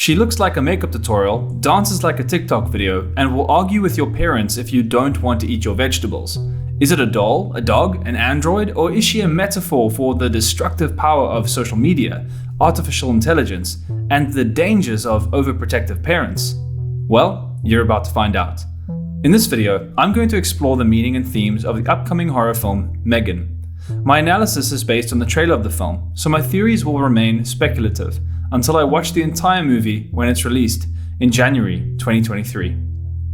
She looks like a makeup tutorial, dances like a TikTok video, and will argue with your parents if you don't want to eat your vegetables. Is it a doll, a dog, an android, or is she a metaphor for the destructive power of social media, artificial intelligence, and the dangers of overprotective parents? Well, you're about to find out. In this video, I'm going to explore the meaning and themes of the upcoming horror film, M3GAN. My analysis is based on the trailer of the film, so my theories will remain speculative until I watch the entire movie when it's released in January 2023.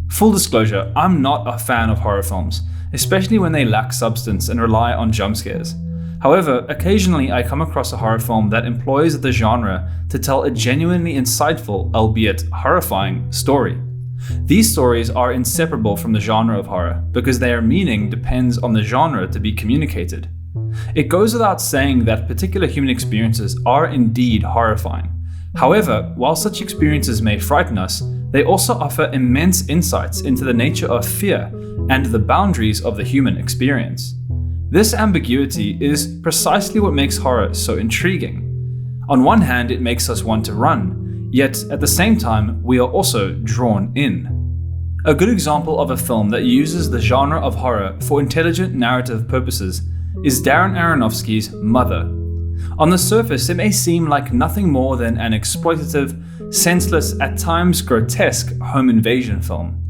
Full disclosure, I'm not a fan of horror films, especially when they lack substance and rely on jump scares. However, occasionally I come across a horror film that employs the genre to tell a genuinely insightful, albeit horrifying, story. These stories are inseparable from the genre of horror because their meaning depends on the genre to be communicated. It goes without saying that particular human experiences are indeed horrifying. However, while such experiences may frighten us, they also offer immense insights into the nature of fear and the boundaries of the human experience. This ambiguity is precisely what makes horror so intriguing. On one hand, it makes us want to run, yet at the same time, we are also drawn in. A good example of a film that uses the genre of horror for intelligent narrative purposes is Darren Aronofsky's Mother. On the surface, it may seem like nothing more than an exploitative, senseless, at times grotesque home invasion film.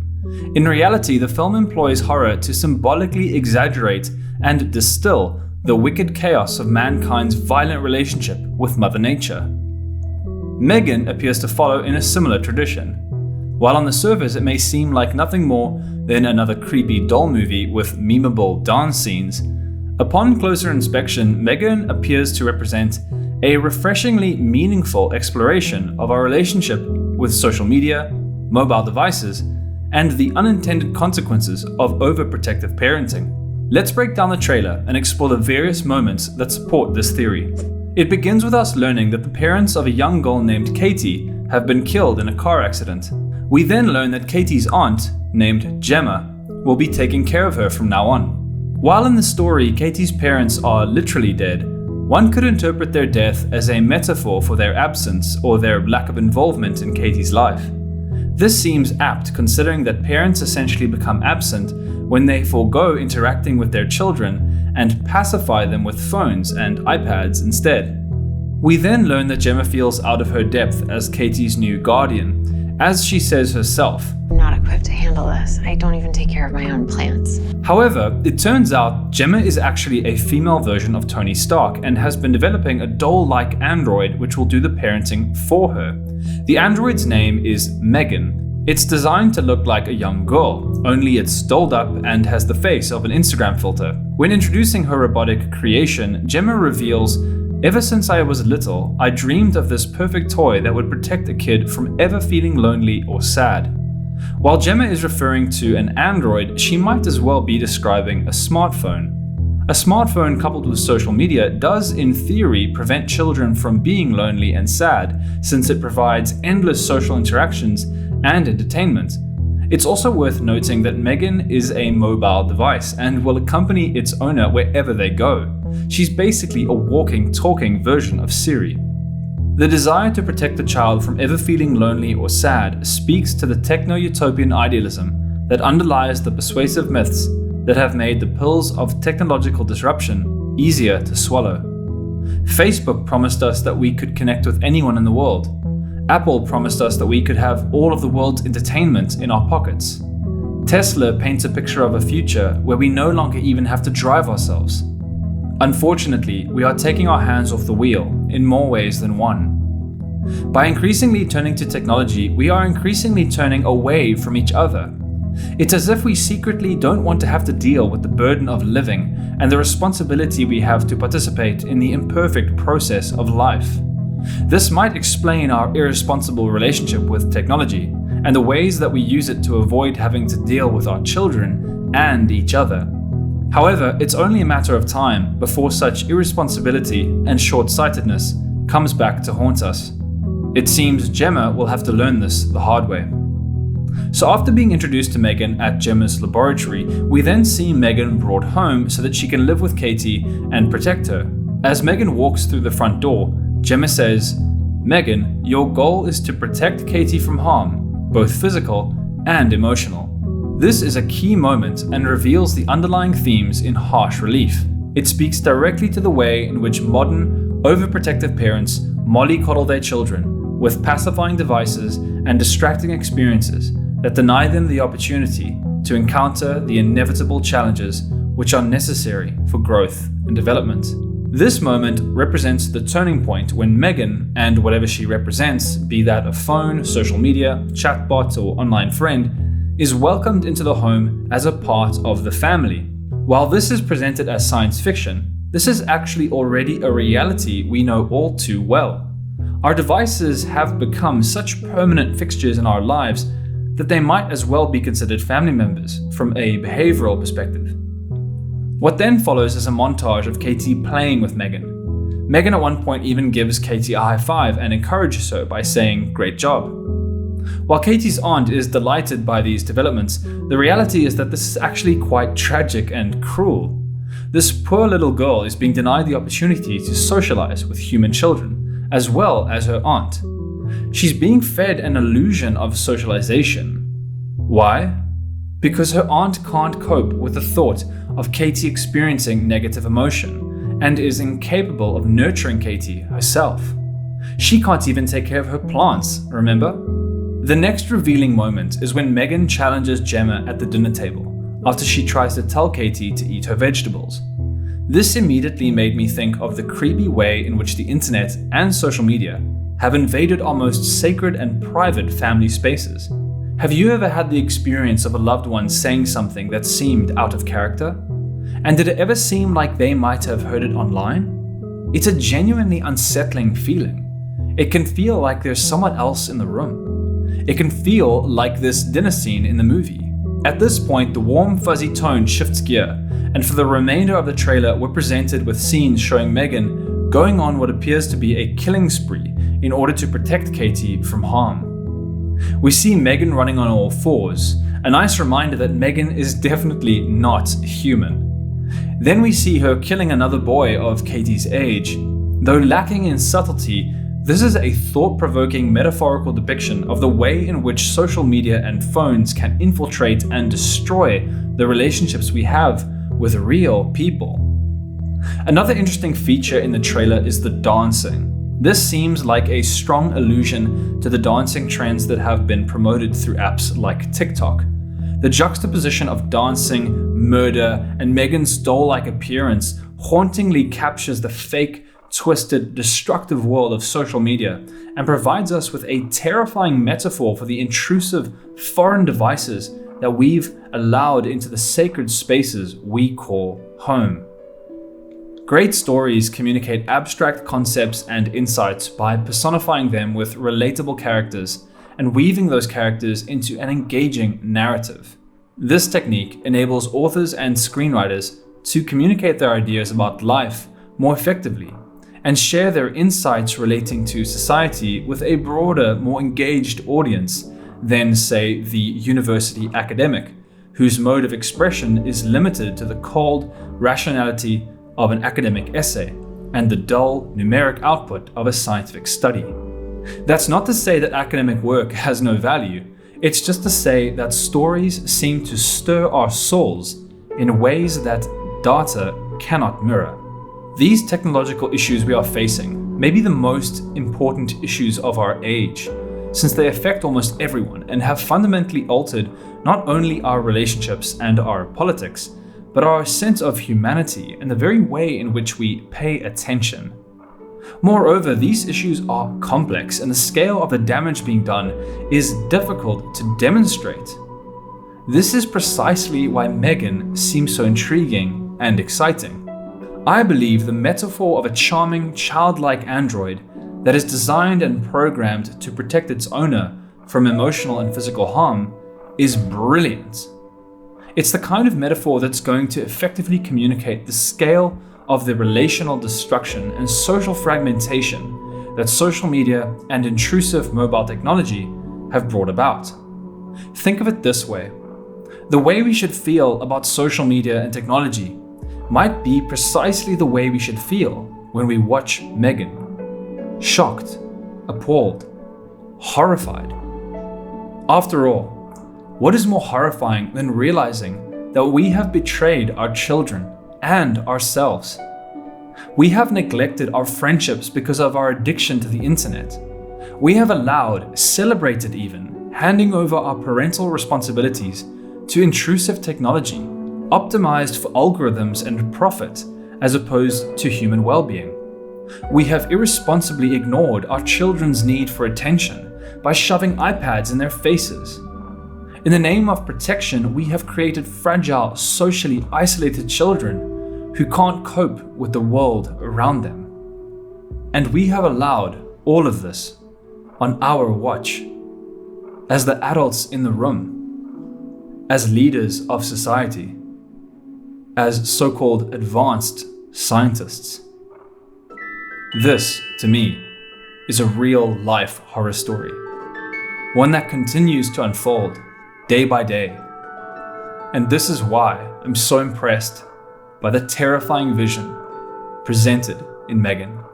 In reality, the film employs horror to symbolically exaggerate and distill the wicked chaos of mankind's violent relationship with Mother Nature. M3GAN appears to follow in a similar tradition. While on the surface it may seem like nothing more than another creepy doll movie with memeable dance scenes, upon closer inspection, M3GAN appears to represent a refreshingly meaningful exploration of our relationship with social media, mobile devices, and the unintended consequences of overprotective parenting. Let's break down the trailer and explore the various moments that support this theory. It begins with us learning that the parents of a young girl named Katie have been killed in a car accident. We then learn that Katie's aunt, named Gemma, will be taking care of her from now on. While in the story Katie's parents are literally dead, one could interpret their death as a metaphor for their absence or their lack of involvement in Katie's life. This seems apt considering that parents essentially become absent when they forego interacting with their children and pacify them with phones and iPads instead. We then learn that Gemma feels out of her depth as Katie's new guardian, as she says herself. I'm not equipped to handle this. I don't even take care of my own plants. However, it turns out Gemma is actually a female version of Tony Stark and has been developing a doll-like android which will do the parenting for her. The android's name is M3GAN. It's designed to look like a young girl, only it's dolled up and has the face of an Instagram filter. When introducing her robotic creation, Gemma reveals, "Ever since I was little, I dreamed of this perfect toy that would protect a kid from ever feeling lonely or sad." While Gemma is referring to an android, she might as well be describing a smartphone. A smartphone coupled with social media does, in theory, prevent children from being lonely and sad, since it provides endless social interactions and entertainment. It's also worth noting that M3GAN is a mobile device and will accompany its owner wherever they go. She's basically a walking, talking version of Siri. The desire to protect the child from ever feeling lonely or sad speaks to the techno-utopian idealism that underlies the persuasive myths that have made the pills of technological disruption easier to swallow. Facebook promised us that we could connect with anyone in the world. Apple promised us that we could have all of the world's entertainment in our pockets. Tesla paints a picture of a future where we no longer even have to drive ourselves. Unfortunately, we are taking our hands off the wheel in more ways than one. By increasingly turning to technology, we are increasingly turning away from each other. It's as if we secretly don't want to have to deal with the burden of living and the responsibility we have to participate in the imperfect process of life. This might explain our irresponsible relationship with technology and the ways that we use it to avoid having to deal with our children and each other. However, it's only a matter of time before such irresponsibility and short-sightedness comes back to haunt us. It seems Gemma will have to learn this the hard way. So after being introduced to M3GAN at Gemma's laboratory, we then see M3GAN brought home so that she can live with Katie and protect her. As M3GAN walks through the front door, Gemma says, M3GAN, your goal is to protect Katie from harm, both physical and emotional. This is a key moment and reveals the underlying themes in harsh relief. It speaks directly to the way in which modern, overprotective parents mollycoddle their children with pacifying devices and distracting experiences that deny them the opportunity to encounter the inevitable challenges which are necessary for growth and development. This moment represents the turning point when M3GAN and whatever she represents, be that a phone, social media, chatbot, or online friend, is welcomed into the home as a part of the family. While this is presented as science fiction, this is actually already a reality we know all too well. Our devices have become such permanent fixtures in our lives that they might as well be considered family members from a behavioral perspective. What then follows is a montage of Katie playing with M3GAN. M3GAN at one point even gives Katie a high five and encourages her by saying, "Great job." While Katie's aunt is delighted by these developments, the reality is that this is actually quite tragic and cruel. This poor little girl is being denied the opportunity to socialize with human children, as well as her aunt. She's being fed an illusion of socialization. Why? Because her aunt can't cope with the thought of Katie experiencing negative emotion and is incapable of nurturing Katie herself. She can't even take care of her plants, remember? The next revealing moment is when M3GAN challenges Gemma at the dinner table after she tries to tell Katie to eat her vegetables. This immediately made me think of the creepy way in which the internet and social media have invaded our most sacred and private family spaces. Have you ever had the experience of a loved one saying something that seemed out of character? And did it ever seem like they might have heard it online? It's a genuinely unsettling feeling. It can feel like there's someone else in the room. It can feel like this dinner scene in the movie. At this point, the warm, fuzzy tone shifts gear, and for the remainder of the trailer, we're presented with scenes showing M3GAN going on what appears to be a killing spree in order to protect Katie from harm. We see M3GAN running on all fours, a nice reminder that M3GAN is definitely not human. Then we see her killing another boy of Katie's age. Though lacking in subtlety, this is a thought-provoking metaphorical depiction of the way in which social media and phones can infiltrate and destroy the relationships we have with real people. Another interesting feature in the trailer is the dancing. This seems like a strong allusion to the dancing trends that have been promoted through apps like TikTok. The juxtaposition of dancing, murder, and M3GAN's doll-like appearance hauntingly captures the fake, twisted, destructive world of social media and provides us with a terrifying metaphor for the intrusive, foreign devices that we've allowed into the sacred spaces we call home. Great stories communicate abstract concepts and insights by personifying them with relatable characters and weaving those characters into an engaging narrative. This technique enables authors and screenwriters to communicate their ideas about life more effectively and share their insights relating to society with a broader, more engaged audience than, say, the university academic, whose mode of expression is limited to the cold rationality of an academic essay and the dull numeric output of a scientific study. That's not to say that academic work has no value, it's just to say that stories seem to stir our souls in ways that data cannot mirror. These technological issues we are facing may be the most important issues of our age, since they affect almost everyone and have fundamentally altered not only our relationships and our politics, but our sense of humanity and the very way in which we pay attention. Moreover, these issues are complex and the scale of the damage being done is difficult to demonstrate. This is precisely why M3GAN seems so intriguing and exciting. I believe the metaphor of a charming, childlike android that is designed and programmed to protect its owner from emotional and physical harm is brilliant. It's the kind of metaphor that's going to effectively communicate the scale of the relational destruction and social fragmentation that social media and intrusive mobile technology have brought about. Think of it this way. The way we should feel about social media and technology might be precisely the way we should feel when we watch M3GAN. Shocked, appalled, horrified. After all, what is more horrifying than realizing that we have betrayed our children and ourselves? We have neglected our friendships because of our addiction to the internet. We have allowed, celebrated even, handing over our parental responsibilities to intrusive technology, optimized for algorithms and profit, as opposed to human well-being. We have irresponsibly ignored our children's need for attention by shoving iPads in their faces. In the name of protection, we have created fragile, socially isolated children who can't cope with the world around them. And we have allowed all of this on our watch, as the adults in the room, as leaders of society, as so-called advanced scientists. This, to me, is a real-life horror story, one that continues to unfold day by day. And this is why I'm so impressed by the terrifying vision presented in M3GAN.